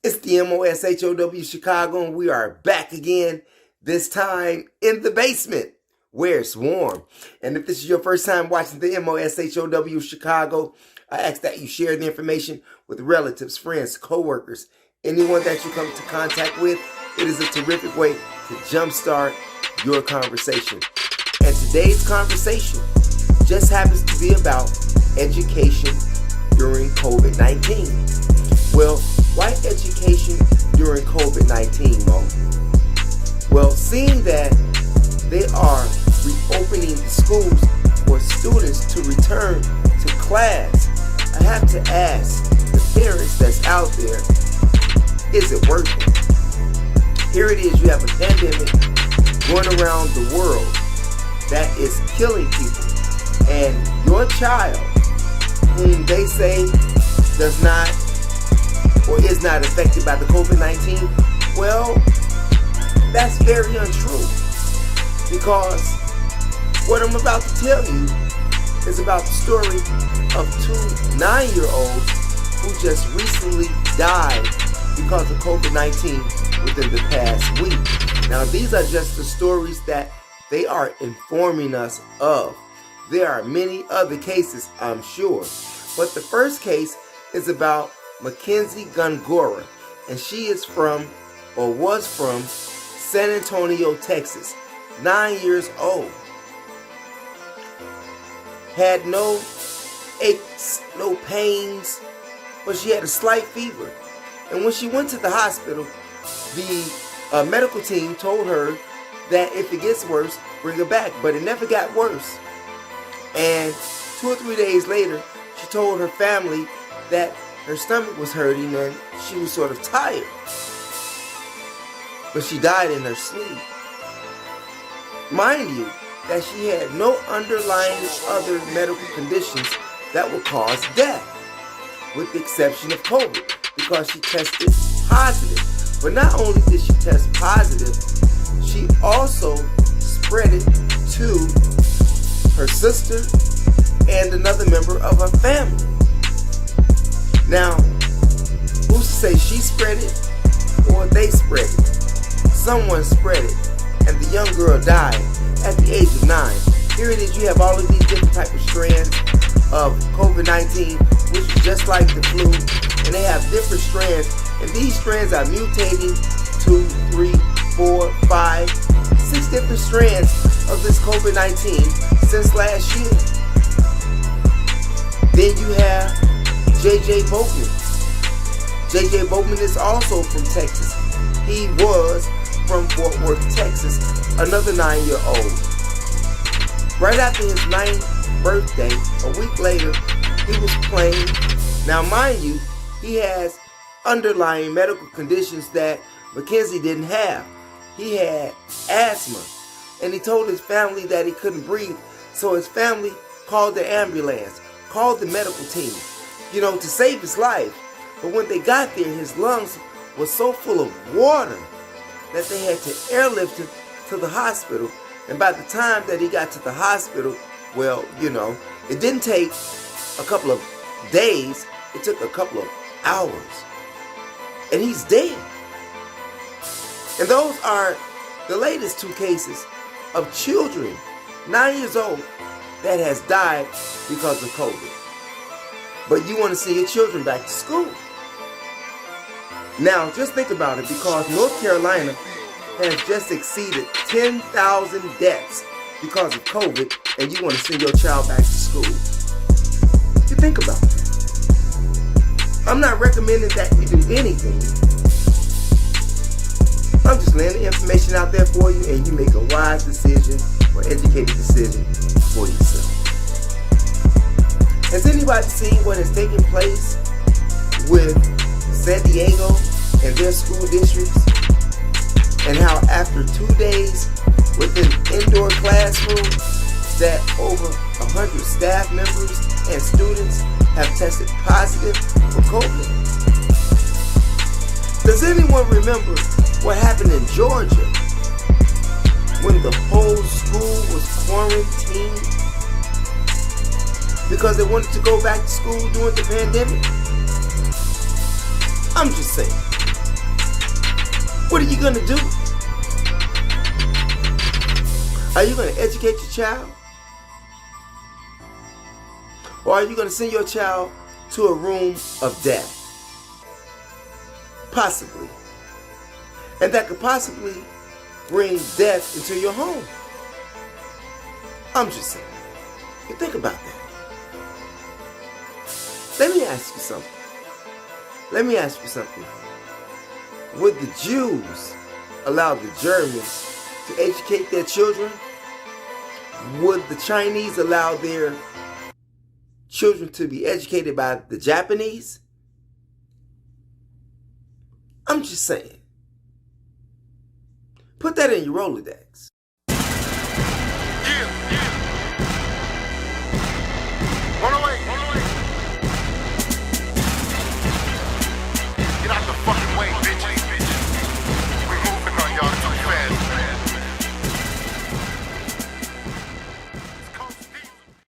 It's the THEMOSHOW Chicago, and we are back again, this time in the basement, where it's warm. And if this is your first time watching the THEMOSHOW Chicago, I ask that you share the information with relatives, friends, co-workers, anyone that you come into contact with. It is a terrific way to jumpstart your conversation. And today's conversation just happens to be about education during COVID-19. Well, why education during COVID-19, Mo? Well, seeing that they are reopening the schools for students to return to class, I have to ask the parents that's out there, is it worth it? Here it is, you have a pandemic going around the world that is killing people, and your child, whom they say does not or is not affected by the COVID-19, well, that's very untrue. Because what I'm about to tell you is about the story of two 9-year-olds who just recently died because of COVID-19 within the past week. Now, these are just the stories that they are informing us of. There are many other cases, I'm sure. But the first case is about Mackenzie Gongora, and she is from, or was from, San Antonio, Texas. 9 years old. Had no aches, no pains, but she had a slight fever. And when she went to the hospital, the medical team told her that if it gets worse, bring her back. But it never got worse. And 2 or 3 days later, she told her family that her stomach was hurting and she was sort of tired. But she died in her sleep. Mind you, that she had no underlying other medical conditions that would cause death, with the exception of COVID, because she tested positive. But not only did she test positive, she also spread it to her sister and another member of her family. Now, who's to say she spread it or they spread it? Someone spread it, and the young girl died at the age of 9. Here it is, you have all of these different types of strands of COVID-19, which is just like the flu, and they have different strands, and these strands are mutating 2, 3, 4, 5, 6 different strands of this COVID-19 since last year. Then you have J.J. Boatman. J.J. Boatman is also from Texas. He was from Fort Worth, Texas, another 9-year-old. Right after his 9th birthday, a week later, he was playing. Now, mind you, he has underlying medical conditions that Mackenzie didn't have. He had asthma, and he told his family that he couldn't breathe, so his family called the ambulance, called the medical team, to save his life. But when they got there, his lungs were so full of water that they had to airlift him to the hospital. And by the time that he got to the hospital, well, it didn't take a couple of days, it took a couple of hours. And he's dead. And those are the latest 2 cases of children, 9 years old, that has died because of COVID. But you want to see your children back to school. Now, just think about it, because North Carolina has just exceeded 10,000 deaths because of COVID, and you want to send your child back to school. You think about it. I'm not recommending that you do anything. I'm just laying the information out there for you, and you make a wise decision or educated decision for yourself. Has anybody seen what has taken place with San Diego and their school districts? And how after 2 days within indoor classrooms that over 100 staff members and students have tested positive for COVID? Does anyone remember what happened in Georgia when the whole school was quarantined because they wanted to go back to school during the pandemic? I'm just saying. What are you going to do? Are you going to educate your child? Or are you going to send your child to a room of death? Possibly. And that could possibly bring death into your home. I'm just saying. You think about that. Let me ask you something. Would the Jews allow the Germans to educate their children? Would the Chinese allow their children to be educated by the Japanese? I'm just saying. Put that in your Rolodex.